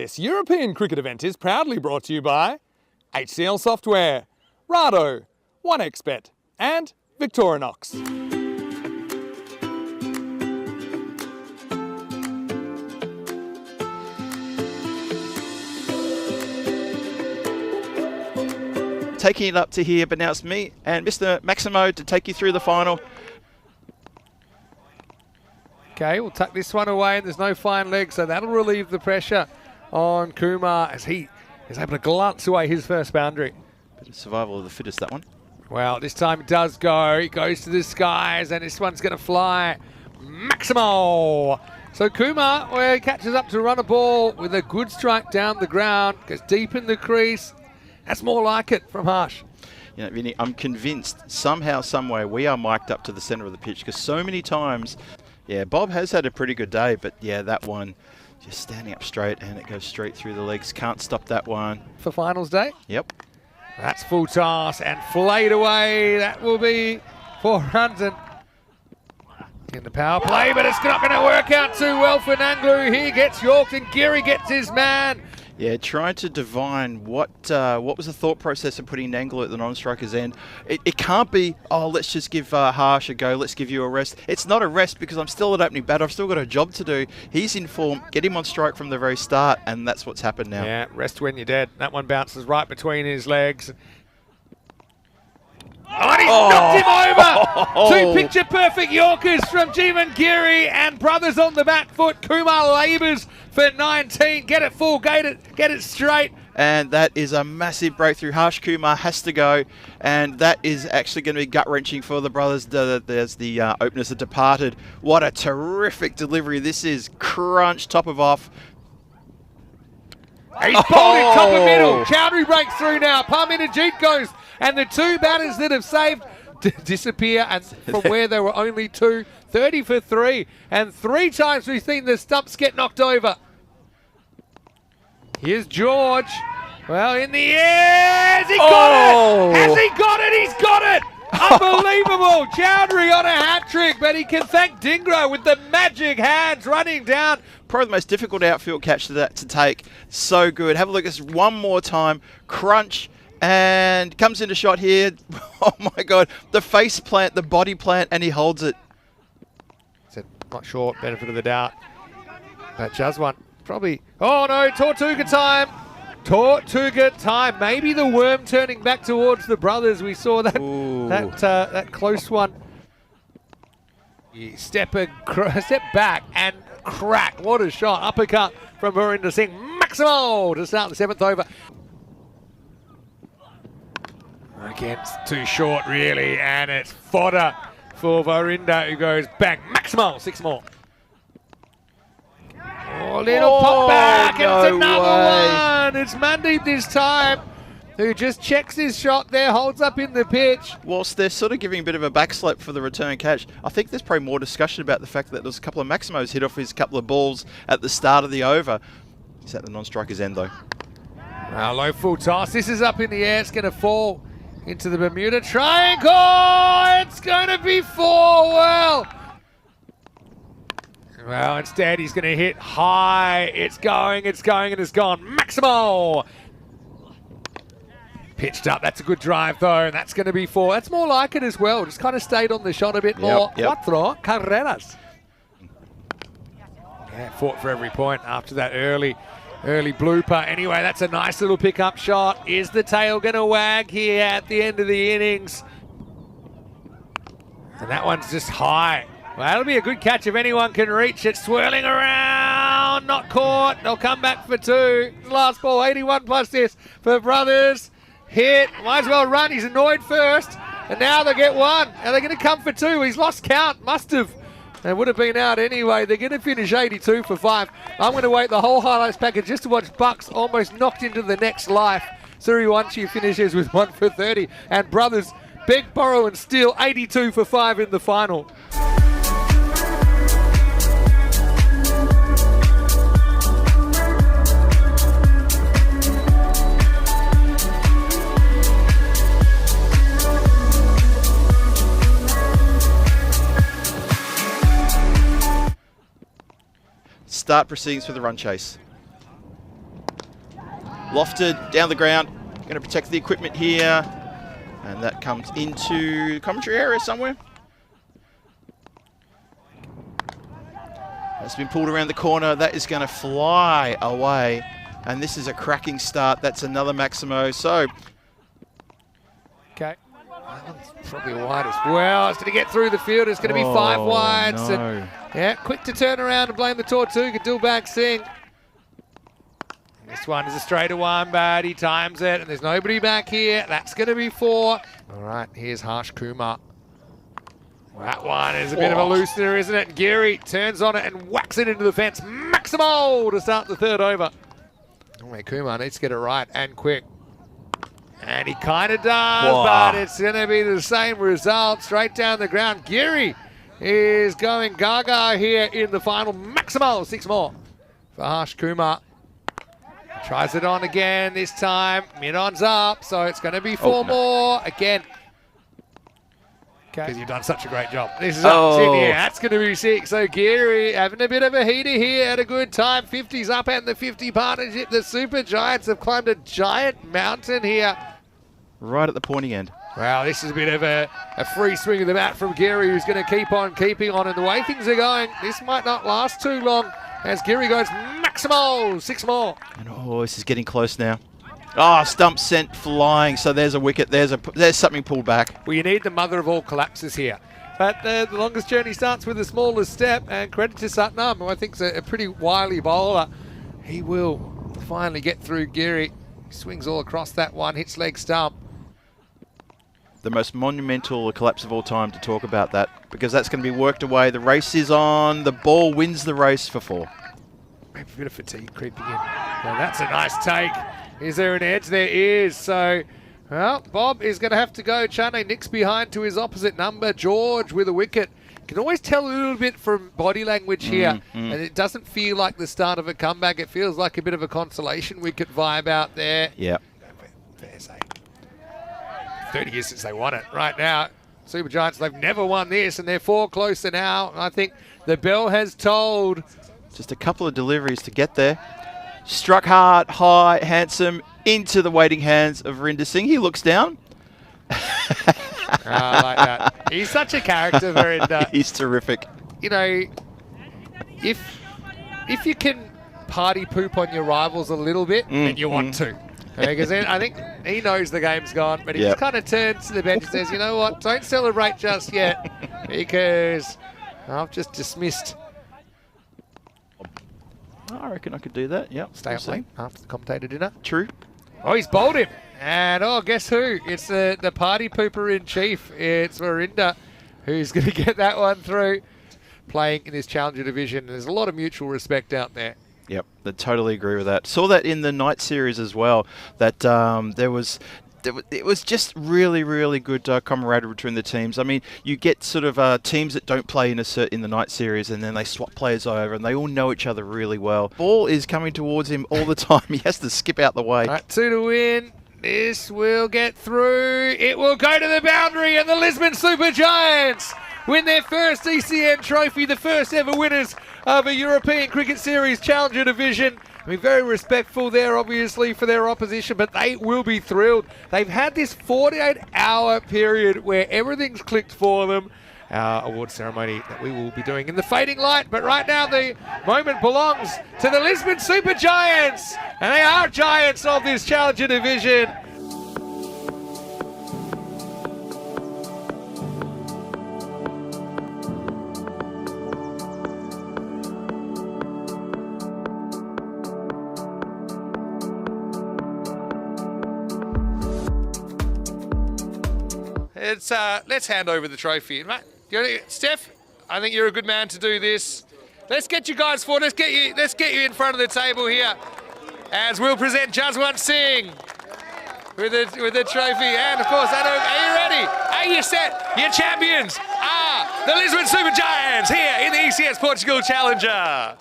This European cricket event is proudly brought to you by HCL Software, Rado, 1xBet and Victorinox. Taking it up to here, but now it's me and Mr. Maximo to take you through the final. Okay, we'll tuck this one away and there's no fine leg, so that'll relieve the pressure on Kumar as he is able to glance away his first boundary. Bit of survival of the fittest, that one. Well, this time it does go. It goes to the skies and this one's going to fly. Maximo! So Kumar, where he catches up to run a ball with a good strike down the ground, goes deep in the crease. That's more like it from Harsh. You know, Vinny, I'm convinced somehow, someway, we are mic'd up to the centre of the pitch because so many times, yeah, Bob has had a pretty good day, but yeah, that one just standing up straight and it goes straight through the legs. Can't stop that one. For finals day? Yep. That's full toss and flayed away. That will be 4 runs and in the power play, but it's not going to work out too well for Nanglu. He gets yorked and Geary gets his man. Yeah, trying to divine what was the thought process of putting Nanglu at the non-striker's end. It can't be, oh, let's just give Harsh a go, let's give you a rest. It's not a rest because I'm still at opening bat. I've still got a job to do. He's in form, get him on strike from the very start, and that's what's happened now. Yeah, rest when you're dead. That one bounces right between his legs. Oh, and he's knocked him over! Two picture-perfect Yorkers from Jeevan Geary and brothers on the back foot. Kumar labours for 19. Get it full, get it straight. And that is a massive breakthrough. Harsh Kumar has to go, and that is actually going to be gut-wrenching for the brothers. There's the openers that departed. What a terrific delivery this is. Crunch, top of off. He's bowled it top of middle. Chowdhury breaks through now. Parminajit goes. And the two batters that have saved disappear, and from where there were only two, 30 for 3. And 3 times we've seen the stumps get knocked over. Here's George. Well, in the air. Has he got it? Has he got it? He's got it. Unbelievable. Chowdhury on a hat-trick, but he can thank Dingro with the magic hands running down. Probably the most difficult outfield catch to take. So good. Have a look at this one more time. Crunch. And comes into shot here. Oh my God. The face plant, the body plant, and he holds it. Said not sure, benefit of the doubt. That Jaswan probably. Oh no, Tortuga time. Tortuga time. Maybe the worm turning back towards the brothers. We saw that that close one. Step back and crack. What a shot. Uppercut from Harinder Singh. Maximo to start the 7th over. Again, it's too short really, and it's fodder for Harinder, who goes bang. Maximo, 6 more. Oh, little pop back, and it's another one. It's Mandeep this time, who just checks his shot there, holds up in the pitch. Whilst they're sort of giving a bit of a backslap for the return catch, I think there's probably more discussion about the fact that there was a couple of Maximos hit off his couple of balls at the start of the over. He's at the non-striker's end though. Now low full toss. This is up in the air. It's going to fall into the Bermuda Triangle. It's going to be 4. Well, instead he's going to hit high. It's going, and it's gone. Maximo! Pitched up. That's a good drive, though, and that's going to be 4. That's more like it as well. Just kind of stayed on the shot a bit more. Cuatro carreras. Yeah, fought for every point after that early blooper. Anyway, that's a nice little pickup shot. Is the tail going to wag here at the end of the innings? And that one's just high. Well, that'll be a good catch if anyone can reach it. Swirling around, not caught. They'll come back for 2. Last ball, 81 plus this for brothers. Hit, might as well run. He's annoyed first, and now they get 1. Are they going to come for 2? He's lost count, must have. They would have been out anyway. They're going to finish 82 for 5. I'm going to wait the whole highlights package just to watch Bucks almost knocked into the next life. Suriwanshi finishes with 1 for 30. And brothers beg, borrow and steal 82 for 5 in the final. Start proceedings for the run chase. lofted, down the ground. Going to protect the equipment here. And that comes into the commentary area somewhere. That's been pulled around the corner. That is going to fly away. And this is a cracking start. That's another Maximo. So, okay. Probably wide as well. It's going to get through the field. It's going to be 5 wides. No. And, yeah, quick to turn around and blame the Tortuga Dilbag Singh. This one is a straighter one, but he times it, and there's nobody back here. That's going to be 4. All right, here's Harsh Kumar. That one is a bit of a loosener, isn't it? Geary turns on it and whacks it into the fence. Maximo to start the 3rd over. Oh, Kumar needs to get it right and quick. And he kind of does, but it's going to be the same result. Straight down the ground. Geary is going gaga here in the final. Maximo, 6 more for Harsh Kumar. Tries it on again this time. Mid-on's up, so it's going to be 4 more. Again. Okay, because you've done such a great job. This is up in here. That's going to be 6. So Geary having a bit of a heater here at a good time. 50's up and the 50 partnership. The Super Giants have climbed a giant mountain here. right at the pointy end. Well, this is a bit of a free swing of the bat from Geary, who's going to keep on keeping on. And the way things are going, this might not last too long as Geary goes maximal, 6 more. And this is getting close now. Oh, stump sent flying. So there's a wicket. There's something pulled back. Well, you need the mother of all collapses here. But the longest journey starts with the smallest step. And credit to Satnam, who I think is a pretty wily bowler. He will finally get through Geary. He swings all across that one, hits leg stump. The most monumental collapse of all time to talk about that, because that's going to be worked away. The race is on. The ball wins the race for 4. Maybe a bit of fatigue creeping in. Well, that's a nice take. Is there an edge? There is. So, well, Bob is going to have to go. Chane nicks behind to his opposite number. George with a wicket. You can always tell a little bit from body language here. And it doesn't feel like the start of a comeback. It feels like a bit of a consolation wicket vibe out there. Yeah. Fair say. 30 years since they won it. Right now, Super Giants, they've never won this, and they're 4 closer now. I think the bell has tolled. Just a couple of deliveries to get there. Struck hard, high, handsome, into the waiting hands of Rinder Singh. He looks down. I like that. He's such a character, Verinder. He's terrific. You know, if you can party poop on your rivals a little bit, then you want to. Because I think he knows the game's gone, but he just kind of turns to the bench and says, you know what, don't celebrate just yet, because I've just dismissed. I reckon I could do that, yep. Stay up late after the commentator dinner. True. Oh, he's bowled him. And, guess who? It's the party pooper in chief. It's Verinder who's going to get that one through, playing in this Challenger division. There's a lot of mutual respect out there. Yep, I totally agree with that. Saw that in the night series as well, that it was just really, really good camaraderie between the teams. I mean, you get sort of teams that don't play in the night series, and then they swap players over, and they all know each other really well. Ball is coming towards him all the time. He has to skip out the way. All right, 2 to win. This will get through. It will go to the boundary, and the Lisbon Super Giants win their first ECN trophy, the first ever winners of a European Cricket Series Challenger division. I mean, very respectful there, obviously, for their opposition, but they will be thrilled. They've had this 48-hour period where everything's clicked for them. Our award ceremony that we will be doing in the fading light, but right now the moment belongs to the Lisbon Super Giants, and they are giants of this Challenger division. Let's hand over the trophy. Right? Steph, I think you're a good man to do this. Let's get you guys forward. Let's get you in front of the table here, as we'll present Jaswant Singh with the trophy. And of course, are you ready? Are you set? Your champions are the Lisbon Super Giants here in the ECS Portugal Challenger.